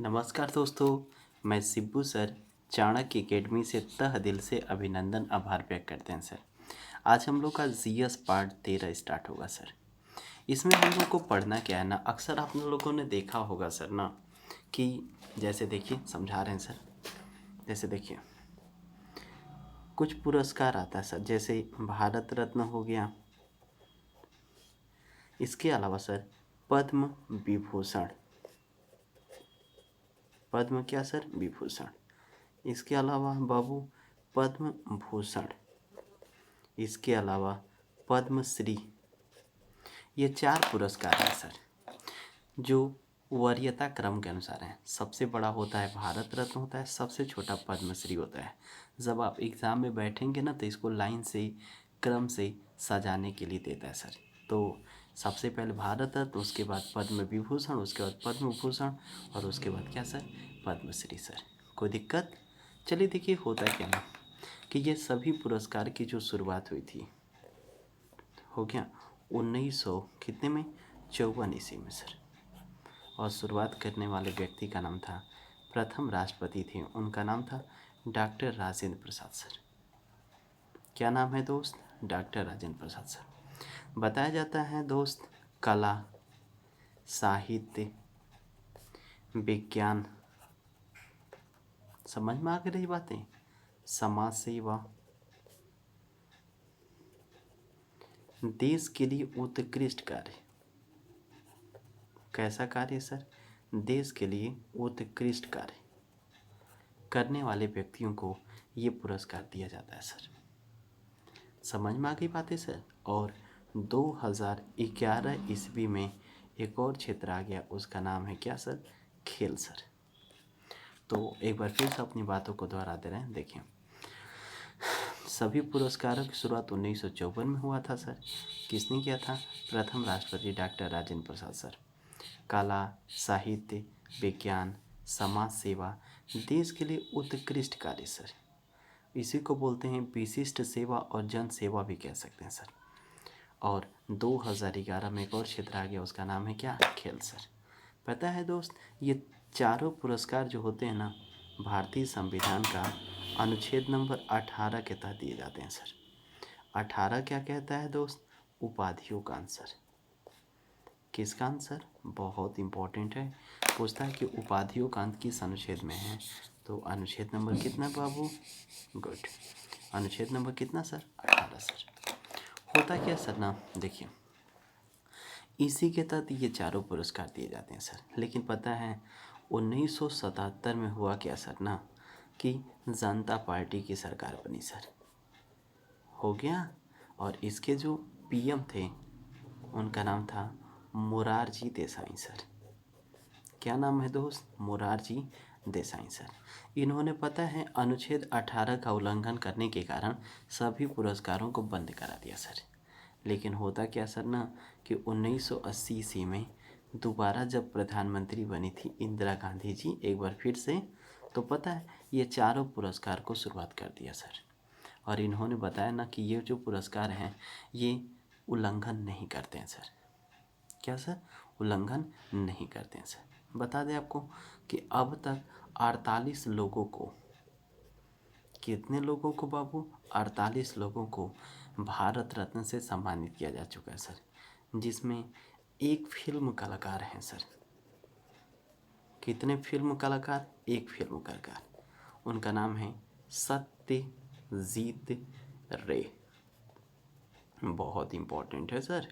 नमस्कार दोस्तों, मैं सिब्बू सर चाणक्य एकेडमी से तह दिल से अभिनंदन आभार व्यक्त करते हैं सर। आज हम लोग का जीएस पार्ट 13 स्टार्ट होगा सर। इसमें हम लोग को पढ़ना क्या है ना, अक्सर आप लोगों ने देखा होगा सर ना कि जैसे देखिए समझा रहे हैं सर। जैसे देखिए कुछ पुरस्कार आता है सर, जैसे भारत रत्न हो गया। इसके अलावा सर पद्म विभूषण, पद्म क्या सर, विभूषण। इसके अलावा बाबू पद्म भूषण, इसके अलावा पद्मश्री। ये 4 पुरस्कार हैं सर, जो वरीयता क्रम के अनुसार हैं। सबसे बड़ा होता है भारत रत्न होता है, सबसे छोटा पद्मश्री होता है। जब आप एग्ज़ाम में बैठेंगे ना तो इसको लाइन से क्रम से सजाने के लिए देता है सर। तो सबसे पहले भारत रत्न, उसके बाद पद्म विभूषण, उसके बाद पद्म भूषण और उसके बाद क्या सर, पद्मश्री सर। कोई दिक्कत? चलिए देखिए होता है क्या ना कि ये सभी पुरस्कार की जो शुरुआत हुई थी हो गया 1900 कितने में, 54 ईस्वी में सर। और शुरुआत करने वाले व्यक्ति का नाम था, प्रथम राष्ट्रपति थे, उनका नाम था डॉक्टर राजेंद्र प्रसाद सर। क्या नाम है दोस्त? Doctor Rajendra Prasad sir. बताया जाता है दोस्त, कला, साहित्य, विज्ञान, समझ में आ गई रही बातें, समाज सेवा, देश के लिए उत्कृष्ट कार्य। कैसा कार्य सर? देश के लिए उत्कृष्ट कार्य करने वाले व्यक्तियों को ये पुरस्कार दिया जाता है सर। समझ में आ गई बातें सर। और 2011 ईस्वी में एक और क्षेत्र आ गया, उसका नाम है क्या सर, खेल सर। तो एक बार फिर से अपनी बातों को दोहरा दे रहे हैं। देखिए सभी पुरस्कारों की शुरुआत 1954 में हुआ था सर। किसने किया था? प्रथम राष्ट्रपति डॉक्टर राजेंद्र प्रसाद सर। कला, साहित्य, विज्ञान, समाज सेवा, देश के लिए उत्कृष्ट कार्य सर। इसी को बोलते हैं विशिष्ट सेवा और जन सेवा भी कह सकते हैं सर। और 2011 में एक और क्षेत्र आ गया, उसका नाम है क्या, खेल सर। पता है दोस्त, ये चारों पुरस्कार जो होते हैं ना, भारतीय संविधान का अनुच्छेद नंबर 18 के तहत दिए जाते हैं सर। 18 क्या कहता है दोस्त? उपाधियों का आंसर। किसका आंसर? बहुत इंपॉर्टेंट है, पूछता है कि उपाधियों का अंत किस अनुच्छेद में है। तो अनुच्छेद नंबर कितना बाबू? गुड। अनुच्छेद नंबर कितना सर? 18 सर। होता क्या सर ना, देखिए इसी के तहत ये चारों पुरस्कार दिए जाते हैं सर। लेकिन पता है 1977 में हुआ क्या सर ना, कि जनता पार्टी की सरकार बनी सर। हो गया। और इसके जो पीएम थे उनका नाम था मोरारजी देसाई सर। क्या नाम है दोस्त? मोरारजी देसाई सर। इन्होंने पता है अनुच्छेद 18 का उल्लंघन करने के कारण सभी पुरस्कारों को बंद करा दिया सर। लेकिन होता क्या सर ना कि 1980 ईस्वी में दोबारा जब प्रधानमंत्री बनी थी इंदिरा गांधी जी एक बार फिर से, तो पता है ये चारों पुरस्कार को शुरुआत कर दिया सर। और इन्होंने बताया ना कि ये जो पुरस्कार हैं ये उल्लंघन नहीं करते हैं सर। क्या सर? उल्लंघन नहीं करते हैं सर। बता दें आपको कि अब तक 48 लोगों को, कितने लोगों को बाबू? 48 लोगों को भारत रत्न से सम्मानित किया जा चुका है सर, जिसमें एक फिल्म कलाकार हैं सर। कितने फिल्म कलाकार? एक फिल्म कलाकार, उनका नाम है सत्यजीत रे। बहुत इम्पोर्टेंट है सर।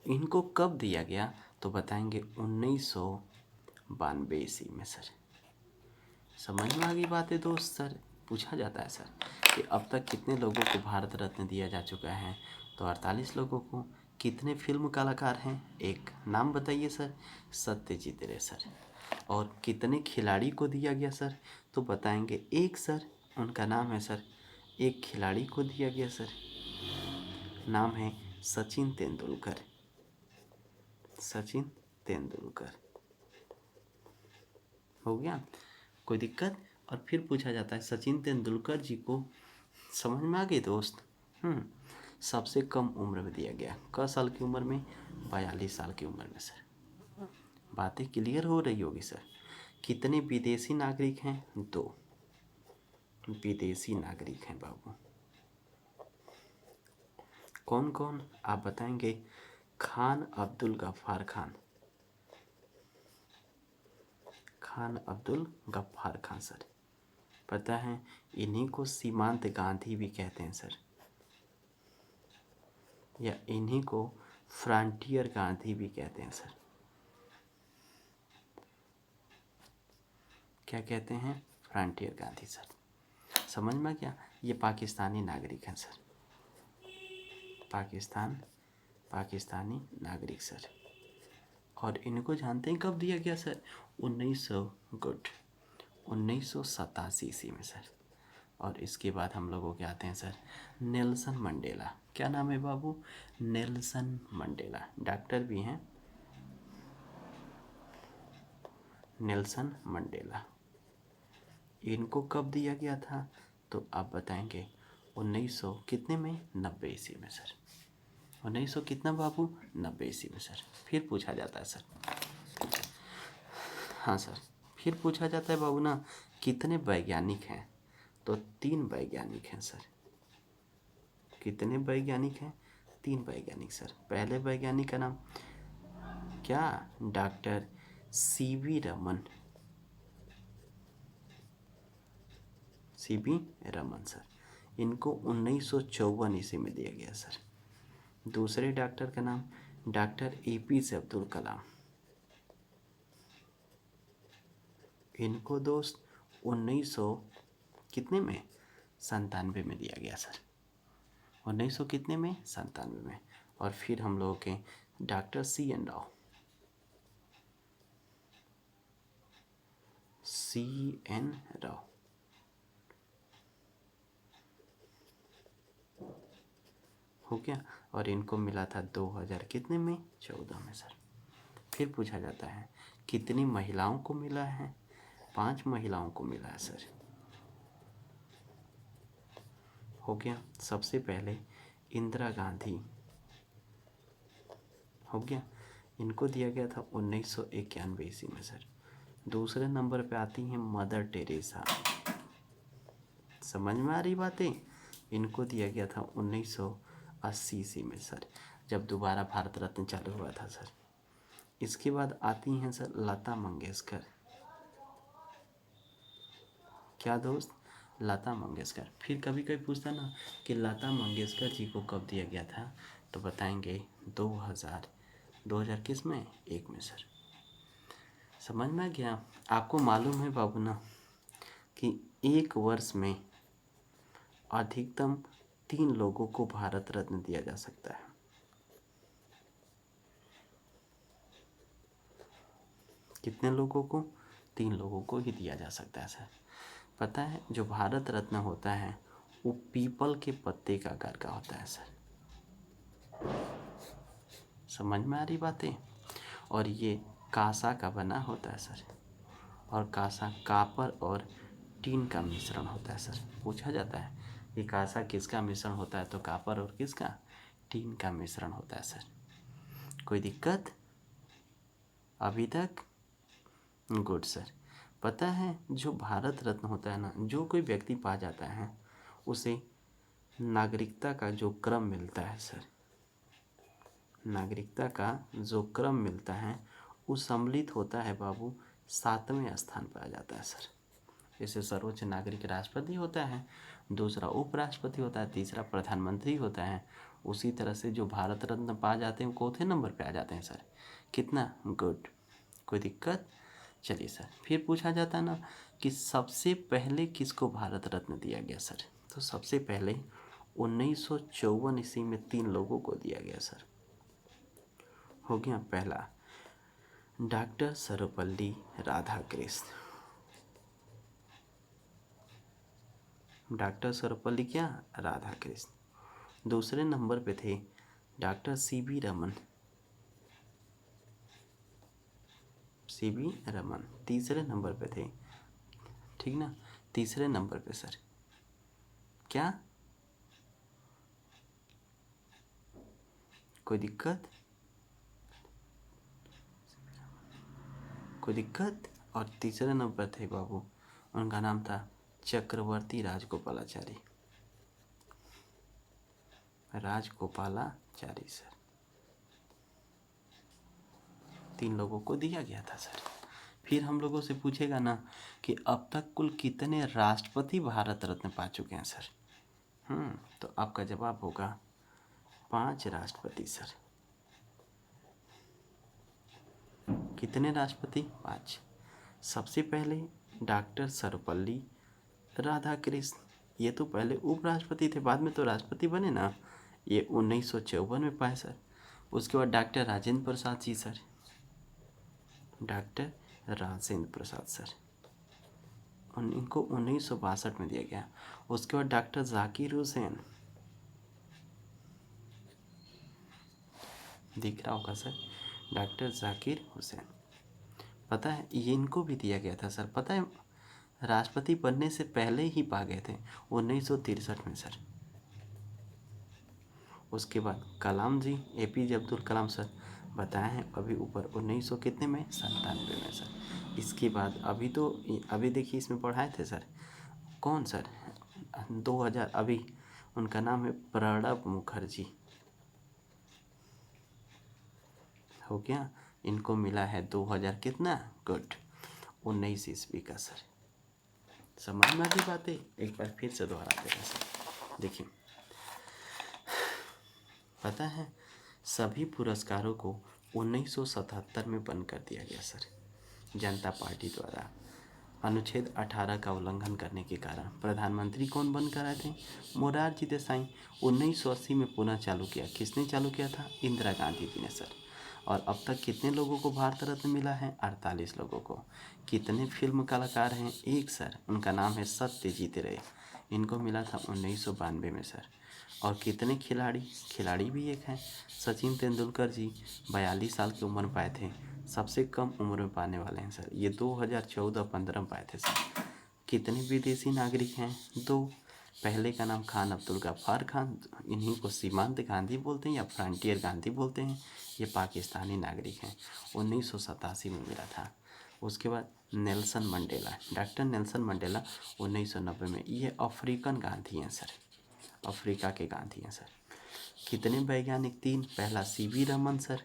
इनको कब दिया गया तो बताएंगे 1992 ईस्वी में सर। समझ में आ गई बात है दोस्त सर। पूछा जाता है सर कि अब तक कितने लोगों को भारत रत्न दिया जा चुका है, तो 48 लोगों को। कितने फिल्म कलाकार हैं? एक। नाम बताइए सर? सत्यजीत रे सर। और कितने खिलाड़ी को दिया गया सर? तो बताएंगे एक सर, उनका नाम है सर, एक खिलाड़ी को दिया गया सर, नाम है सचिन तेंदुलकर। सचिन तेंदुलकर। हो गया? कोई दिक्कत? और फिर पूछा जाता है सचिन तेंदुलकर जी को, समझ में आ गई दोस्त, सबसे कम उम्र में दिया गया। क साल की उम्र में? 42 साल की उम्र में सर। बातें क्लियर हो रही होगी सर। कितने विदेशी नागरिक हैं? 2 विदेशी नागरिक हैं बाबू। कौन कौन आप बताएंगे? खान अब्दुल गफ्फार खान, खान अब्दुल गफ्फार खान सर। पता है इन्हीं को सीमांत गांधी भी कहते हैं सर, या इन्हीं को फ्रंटियर गांधी भी कहते हैं सर। क्या कहते हैं? Frontier Gandhi sir. समझ में क्या? ये पाकिस्तानी नागरिक हैं सर, पाकिस्तानी नागरिक सर। और इनको जानते हैं कब दिया गया सर? 1987 ईस्वी में सर। और इसके बाद हम लोगों के आते हैं सर नेल्सन मंडेला। क्या नाम है बाबू? Nelson Mandela. डॉक्टर भी हैं, नेल्सन मंडेला। इनको कब दिया गया था? तो आप बताएंगे 1900 कितने में? 90 ईस्वी में सर। 1900 कितना बाबू? 90 ईस्वी में सर। फिर पूछा जाता है सर, हाँ सर, फिर पूछा जाता है बाबू ना कितने वैज्ञानिक हैं? तो 3 वैज्ञानिक हैं सर। कितने वैज्ञानिक हैं? 3 वैज्ञानिक सर। पहले वैज्ञानिक का नाम क्या? Doctor CV Raman, CV Raman sir. इनको 1954 ईस्वी में दिया गया सर। दूसरे डॉक्टर का नाम डॉक्टर APJ अब्दुल कलाम। इनको दोस्त 1900 कितने में? 97 में दिया गया सर। 1900 कितने में? 97 में। और फिर हम लोगों के doctor CN Rao, CN Rao. हो गया। और इनको मिला था 2000 कितने में? 14 में सर। फिर पूछा जाता है कितनी महिलाओं को मिला है? 5 महिलाओं को मिला है सर। हो गया। सबसे पहले इंदिरा गांधी, हो गया, इनको दिया गया था 1991 ईस्वी में सर। दूसरे नंबर पे आती हैं मदर टेरेसा। समझ में आ रही बातें? इनको दिया गया था 1980 ईस्वी में सर, जब दोबारा भारत रत्न चालू हुआ था सर। इसके बाद आती हैं सर लता मंगेशकर। क्या दोस्त? लता मंगेशकर। फिर कभी कभी पूछता ना कि लता मंगेशकर जी को कब दिया गया था? तो बताएंगे 2000 किस में? 1 में सर। समझ में आ गया? आपको मालूम है बाबू ना कि एक वर्ष में अधिकतम 3 लोगों को भारत रत्न दिया जा सकता है। कितने लोगों को? 3 लोगों को ही दिया जा सकता है सर। पता है जो भारत रत्न होता है वो पीपल के पत्ते का आकार का होता है सर। समझ में आ रही बातें? और ये कांसा का बना होता है सर। और कांसा कापर और टीन का मिश्रण होता है सर। पूछा जाता है कि कांसा किसका मिश्रण होता है? तो कापर और किसका? टीन का मिश्रण होता है सर। कोई दिक्कत अभी तक? Good sir. पता है जो भारत रत्न होता है ना, जो कोई व्यक्ति पा जाता है उसे नागरिकता का जो क्रम मिलता है सर, नागरिकता का जो क्रम मिलता है वो सम्मिलित होता है बाबू 7वें स्थान पर आ जाता है सर। जैसे सर्वोच्च नागरिक राष्ट्रपति होता है, दूसरा उपराष्ट्रपति होता है, तीसरा प्रधानमंत्री होता है। उसी तरह से जो भारत रत्न पा जाते हैं वो चौथे नंबर पे आ जाते हैं सर। कितना? गुड। कोई दिक्कत? चलिए सर, फिर पूछा जाता है ना कि सबसे पहले किसको भारत रत्न दिया गया सर? तो सबसे पहले 1954 ईस्वी में 3 लोगों को दिया गया सर। हो गया। पहला डॉक्टर सर्वपल्ली राधाकृष्ण, डॉक्टर सर्वपल्ली क्या? राधाकृष्ण। दूसरे नंबर पे थे doctor CV Raman, CV Raman तीसरे नंबर पे थे, ठीक ना? तीसरे नंबर पे सर क्या? कोई दिक्कत? कोई दिक्कत? और तीसरे नंबर थे बाबू, उनका नाम था चक्रवर्ती राजगोपालाचारी। राजगोपालाचारी सर, 3 लोगों को दिया गया था सर। फिर हम लोगों से पूछेगा ना कि अब तक कुल कितने राष्ट्रपति भारत रत्न पा चुके हैं सर। तो आपका जवाब होगा 5 राष्ट्रपति सर। कितने राष्ट्रपति? 5। सबसे पहले डॉक्टर सर्वपल्ली राधाकृष्ण, ये तो पहले उपराष्ट्रपति थे, बाद में तो राष्ट्रपति बने ना। ये 1954 में पाए सर। उसके बाद doctor Rajendra Prasad ji sir, doctor Rajendra Prasad sir, इनको 1962 में दिया गया। उसके बाद डॉक्टर जाकिर हुसैन, दिख रहा होगा सर, डॉक्टर जाकिर हुसैन, पता है ये इनको भी दिया गया था सर। पता है राष्ट्रपति बनने से पहले ही पा गए थे 1963 में सर। उसके बाद कलाम जी, APJ अब्दुल कलाम सर, बताए हैं अभी ऊपर 1900 कितने में, 97 में सर। इसके बाद अभी देखिए इसमें पढ़ाए थे सर, कौन सर, 2000 अभी, उनका नाम है प्रणब मुखर्जी, हो गया। इनको मिला है 2000 कितना, गुड, 19 ईस्वी का सर। समझ में आती बातें, एक बार फिर से दोहराते हैं सर। देखिए पता है सभी पुरस्कारों को 1977 में बंद कर दिया गया सर, जनता पार्टी द्वारा। अनुच्छेद 18 का उल्लंघन करने के कारण प्रधानमंत्री कौन बंद कराए थे, मोरारजी देसाई। 1980 में पुनः चालू किया, किसने चालू किया था, इंदिरा गांधी जी ने सर। और अब तक कितने लोगों को भारत रत्न मिला है, 48 लोगों को। कितने फिल्म कलाकार हैं, एक सर, उनका नाम है सत्यजीत रे, इनको मिला था 1992 में सर। और कितने खिलाड़ी भी एक हैं, सचिन तेंदुलकर जी 42 साल की उम्र में पाए थे, सबसे कम उम्र में पाने वाले हैं सर, ये 2014-15 में पाए थे सर। कितने विदेशी नागरिक हैं, 2। पहले का नाम खान अब्दुल गफ्फार खान, इन्हीं को सीमांत गांधी बोलते हैं या फ्रंटियर गांधी बोलते हैं, ये पाकिस्तानी नागरिक हैं, 1987 में मिला था। उसके बाद Nelson Mandela, doctor Nelson Mandela 1990 में, ये अफ्रीकन गांधी हैं सर, अफ्रीका के गांधी हैं सर। कितने वैज्ञानिक, 3। पहला CV Raman sir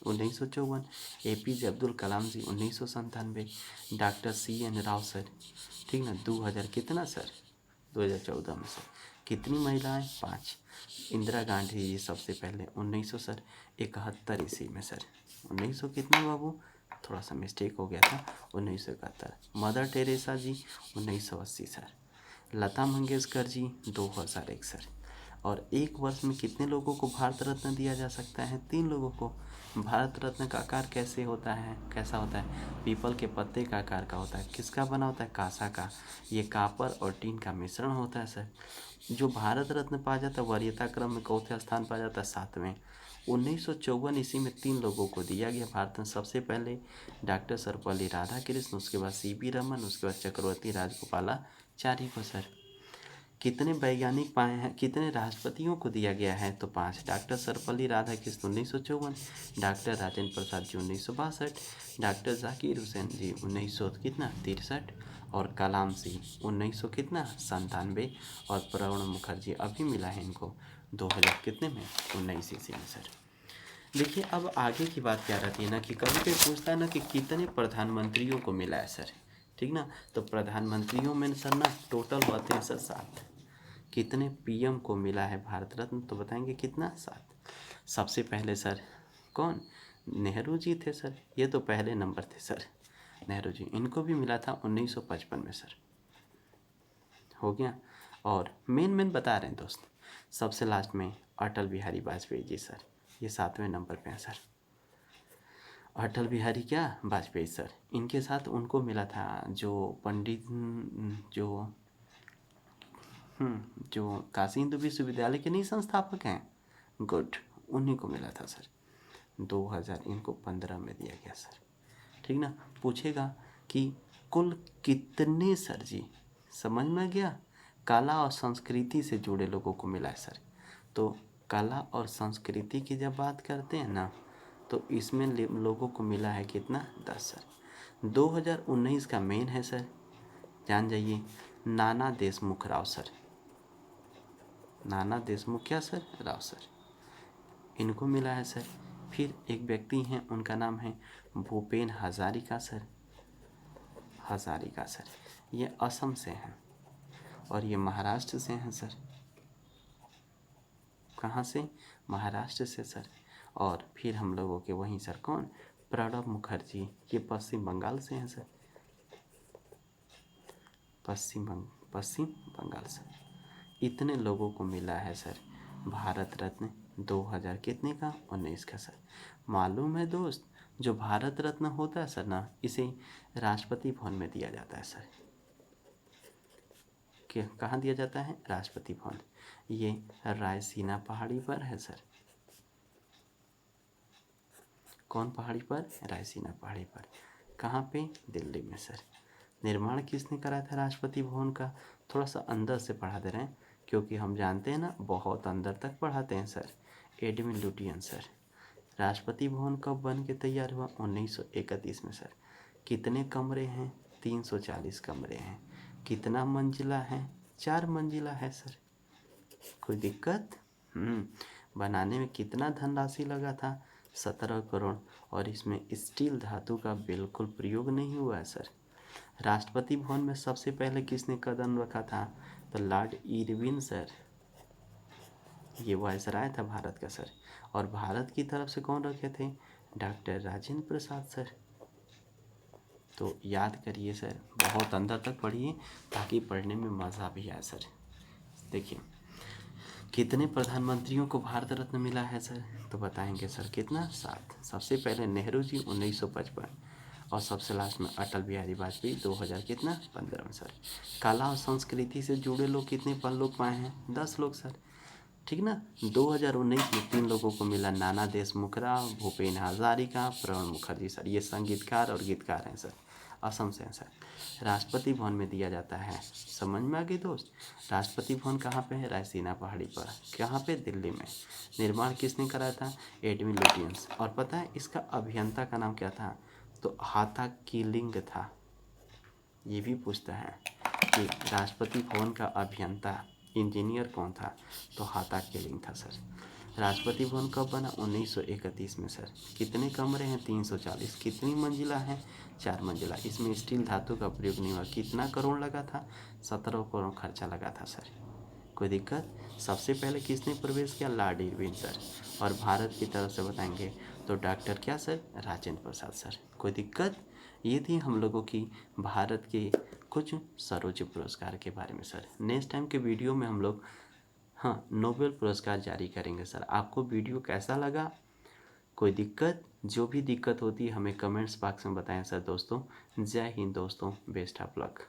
1954, APJ Abdul Kalam ji 1997, doctor CN Rao sir, ठीक ना, 2000 कितना सर, 2014 में सर। कितनी महिलाएं, 5। इंदिरा गांधी जी सबसे पहले 1900 सर 71 ईस्वी में सर, 1900 कितने बाबू, थोड़ा सा मिस्टेक हो गया था, 1971। मदर टेरेसा जी 1980 सर। लता मंगेशकर जी 2001 सर। और एक वर्ष में कितने लोगों को भारत रत्न दिया जा सकता है, 3 लोगों को। भारत रत्न का आकार कैसे होता है, कैसा होता है, पीपल के पत्ते का आकार का होता है। किसका बना होता है, कांसा का। ये कॉपर और टीन का मिश्रण होता है सर। जो भारत रत्न पाया जाता है वरीयता क्रम में चौथे स्थान पाया जाता है, 7वें। 1954 ईस्वी में 3 लोगों को दिया गया भारत रत्न, सबसे पहले डॉक्टर सर्वपल्ली राधाकृष्ण, उसके बाद CV रमन, उसके बाद चक्रवर्ती राजगोपालाचारी को सर। कितने वैज्ञानिक पाए हैं, कितने राष्ट्रपतियों को दिया गया है, तो 5। Doctor Sarvepalli Radhakrishna 1954, doctor Rajendra Prasad ji 1962, doctor Zakir Hussain जी 1900 कितना 63, और कलाम जी 1900 कितना 97, और प्रणब मुखर्जी अभी मिला है इनको 2000 कितने में 19 ईस्वी में सर। देखिए अब आगे की बात क्या रहती है ना कि कभी कोई पूछता है ना कि कितने प्रधानमंत्रियों को मिला है सर, ठीक ना, तो प्रधानमंत्रियों में सर ना टोटल होते हैं सर 7। कितने PM को मिला है भारत रत्न, तो बताएंगे कितना, 7। सबसे पहले सर कौन, नेहरू जी थे सर, ये तो पहले नंबर थे सर, नेहरू जी, इनको भी मिला था 1955 में सर, हो गया। और मेन बता रहे हैं दोस्त, सबसे लास्ट में अटल बिहारी वाजपेयी जी सर, ये 7वें नंबर पे हैं सर। अटल बिहारी क्या वाजपेयी सर, इनके साथ उनको मिला था जो पंडित जो काशी हिंदू विश्वविद्यालय के नहीं संस्थापक हैं, गुड, उन्हीं को मिला था सर 2000, इनको 15 में दिया गया सर, ठीक ना। पूछेगा कि कुल कितने सर जी, समझ में गया, कला और संस्कृति से जुड़े लोगों को मिला है सर। तो कला और संस्कृति की जब बात करते हैं ना, तो इसमें लोगों को मिला है कितना, 10 सर। 2019 का मेन है सर, जान जाइए, नाना देशमुख राव सर। नाना देशमुख क्या सर? राव सर, इनको मिला है सर। फिर एक व्यक्ति हैं, उनका नाम है भूपेन हजारिका सर। हजारिका सर, ये असम से हैं और ये महाराष्ट्र से हैं सर। कहाँ से? महाराष्ट्र से सर। और फिर हम लोगों के वहीं सर कौन? प्रणब मुखर्जी, ये पश्चिम बंगाल से हैं सर। पश्चिम बंगाल से। इतने लोगों को मिला है सर भारत रत्न 2000 कितने का? 19 का सर। मालूम है दोस्त, जो भारत रत्न होता है सर ना, इसे राष्ट्रपति भवन में दिया जाता है सर। कहाँ दिया जाता है? राष्ट्रपति भवन। ये रायसीना पहाड़ी पर है सर। कौन पहाड़ी पर? रायसीना पहाड़ी पर। कहाँ पे? दिल्ली में सर। निर्माण किसने करा था राष्ट्रपति भवन का? थोड़ा सा अंदर से पढ़ा दे रहे हैं, क्योंकि हम जानते हैं ना बहुत अंदर तक पढ़ाते हैं sir. Edwin Lutyens sir. Rashtrapati Bhavan कब बन के तैयार हुआ? 1931 में सर। कितने कमरे हैं? 340 कमरे हैं। कितना मंजिला है? 4 मंजिला है सर। कोई दिक्कत? बनाने में कितना धनराशि लगा था? 17 करोड़। और इसमें स्टील धातु का बिल्कुल प्रयोग नहीं हुआ है सर। राष्ट्रपति भवन में सबसे पहले किसने कदम रखा था? तो लॉर्ड इरविन सर, ये वायसराय था भारत का सर। और भारत की तरफ से कौन रखे थे? Doctor Rajendra Prasad sir. तो याद करिए सर, बहुत अंदर तक पढ़िए ताकि पढ़ने में मज़ा भी आए सर। देखिए, कितने प्रधानमंत्रियों को भारत रत्न मिला है सर? तो बताएंगे सर कितना? 7। सबसे पहले नेहरू जी 1955 और सबसे लास्ट में अटल बिहारी वाजपेयी 2000 कितना? 15 में सर। कला और संस्कृति से जुड़े लोग कितने लोग पाए हैं? 10 लोग सर। ठीक ना? 2019 में 3 लोगों को मिला, नाना देशमुख राव, भूपेन हजारिका, प्रणब मुखर्जी सर। ये संगीतकार और गीतकार हैं सर, असम से हैं सर। राष्ट्रपति भवन में दिया जाता है। समझ में आ गई दोस्त? राष्ट्रपति भवन कहाँ पे है? रायसीना पहाड़ी पर। कहाँ पे? दिल्ली में। निर्माण किसने कराया था? Edwin Lutyens. और पता है इसका अभियंता का नाम क्या था? तो हाथा किलिंग था। ये भी पूछता है कि राष्ट्रपति भवन का अभियंता इंजीनियर कौन था? तो हाथा किलिंग था सर। राष्ट्रपति भवन कब बना? 1931 में सर। कितने कमरे हैं? 340। कितनी मंजिला है? 4 मंजिला। इसमें स्टील धातु का प्रयोग नहीं हुआ। कितना करोड़ लगा था? 17 करोड़ खर्चा लगा था सर। कोई दिक्कत? सबसे पहले किसने प्रवेश किया? Lord Irwin sir. और भारत की तरफ से बताएंगे तो डॉक्टर क्या सर? राजेंद्र प्रसाद सर। कोई दिक्कत? ये थी हम लोगों की भारत के कुछ सर्वोच्च पुरस्कार के बारे में सर। नेक्स्ट टाइम के वीडियो में हम लोग नोबेल पुरस्कार जारी करेंगे सर। आपको वीडियो कैसा लगा? कोई दिक्कत? जो भी दिक्कत होती है हमें कमेंट्स बॉक्स में बताएं सर। दोस्तों, जय हिंद दोस्तों, बेस्ट ऑफ लक।